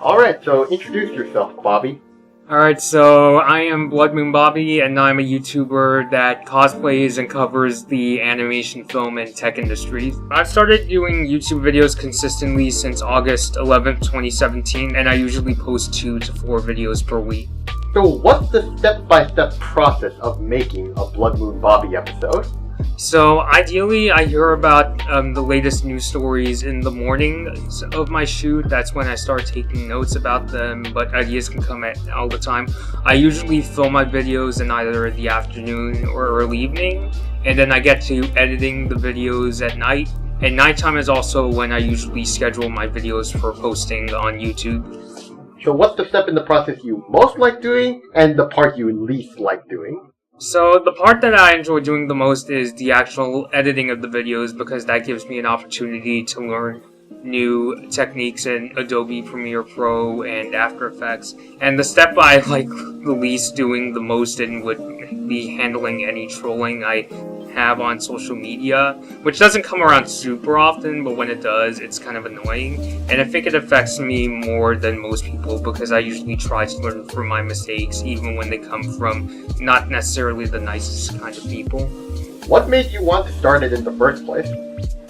Alright, so introduce yourself, Bobby. Alright, so I am Blood Moon Bobby, and I'm a YouTuber that cosplays and covers the animation, film, and tech industries. I've started doing YouTube videos consistently since August 11th, 2017, and I usually post 2 to 4 videos per week. So what's the step-by-step process of making a Blood Moon Bobby episode? So ideally, I hear about the latest news stories in the morning of my shoot. That's when I start taking notes about them, but ideas can come at all the time. I usually film my videos in either the afternoon or early evening, and then I get to editing the videos at night. And nighttime is also when I usually schedule my videos for posting on YouTube. So what's the step in the process you most like doing, and the part you least like doing? So the part that I enjoy doing the most is the actual editing of the videos, because that gives me an opportunity to learn new techniques in Adobe Premiere Pro and After Effects. And the step I like the least doing the most in would be handling any trolling I have on social media, which doesn't come around super often, but when it does, it's kind of annoying. And I think it affects me more than most people, because I usually try to learn from my mistakes, even when they come from not necessarily the nicest kind of people. What made you want to start it in the first place?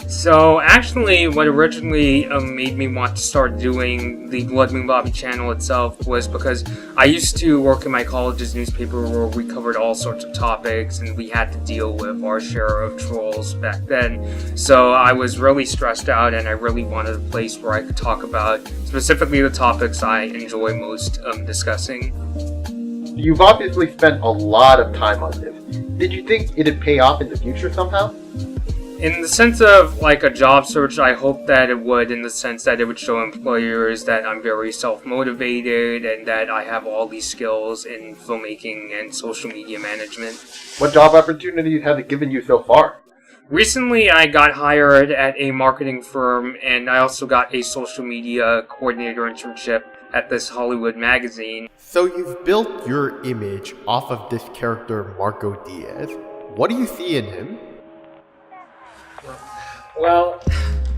So actually, what originally made me want to start doing the Blood Moon Bobby channel itself was because I used to work in my college's newspaper, where we covered all sorts of topics and we had to deal with our share of trolls back then. So I was really stressed out, and I really wanted a place where I could talk about specifically the topics I enjoy most discussing. You've obviously spent a lot of time on this. Did you think it'd pay off in the future somehow? In the sense of like a job search, I hope that it would, in the sense that it would show employers that I'm very self-motivated and that I have all these skills in filmmaking and social media management. What job opportunities has it given you so far? Recently, I got hired at a marketing firm, and I also got a social media coordinator internship at this Hollywood magazine. So you've built your image off of this character, Marco Diaz. What do you see in him? Well,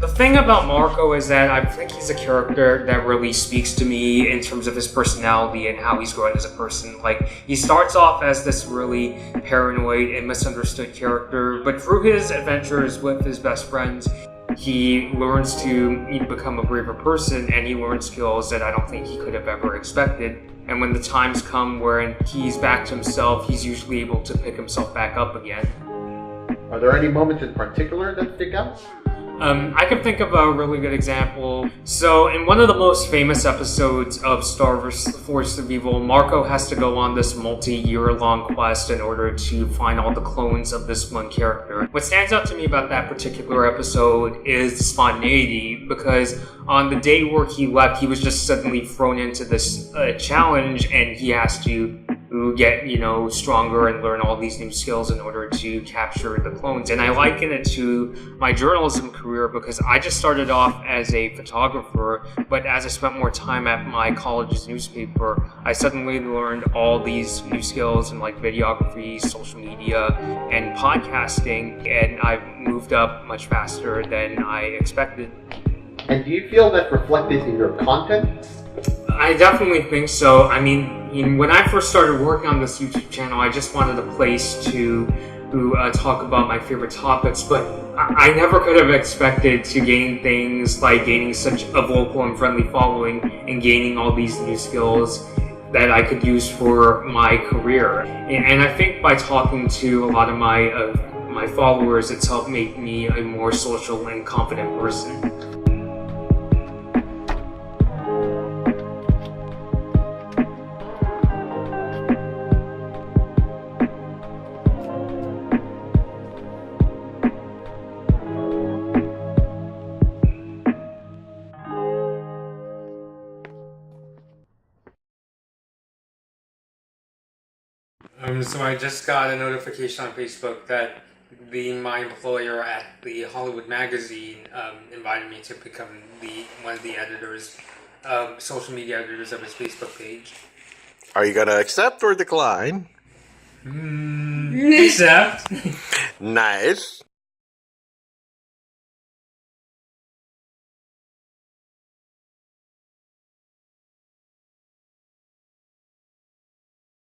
the thing about Marco is that I think he's a character that really speaks to me in terms of his personality and how he's grown as a person. Like, he starts off as this really paranoid and misunderstood character, but through his adventures with his best friends, he learns to become a braver person, and he learns skills that I don't think he could have ever expected. And when the times come where he's back to himself, he's usually able to pick himself back up again. Are there any moments in particular that stick out? I can think of a really good example. So, in one of the most famous episodes of Star Wars: The Force of Evil, Marco has to go on this multi-year-long quest in order to find all the clones of this one character. What stands out to me about that particular episode is the spontaneity, because on the day where he left, he was just suddenly thrown into this challenge, and he has to get, stronger and learn all these new skills in order to capture the clones. And I liken it to my journalism career, because I just started off as a photographer, but as I spent more time at my college's newspaper, I suddenly learned all these new skills in like videography, social media, and podcasting, and I've moved up much faster than I expected. And do you feel that's reflected in your content? I definitely think so. I mean, when I first started working on this YouTube channel, I just wanted a place to talk about my favorite topics, but I never could have expected to gain things like gaining such a vocal and friendly following and gaining all these new skills that I could use for my career. And I think by talking to a lot of my followers, it's helped make me a more social and confident person. So I just got a notification on Facebook that my employer at the Hollywood magazine invited me to become one of the editors, social media editors of his Facebook page. Are you gonna accept or decline? Accept. Nice.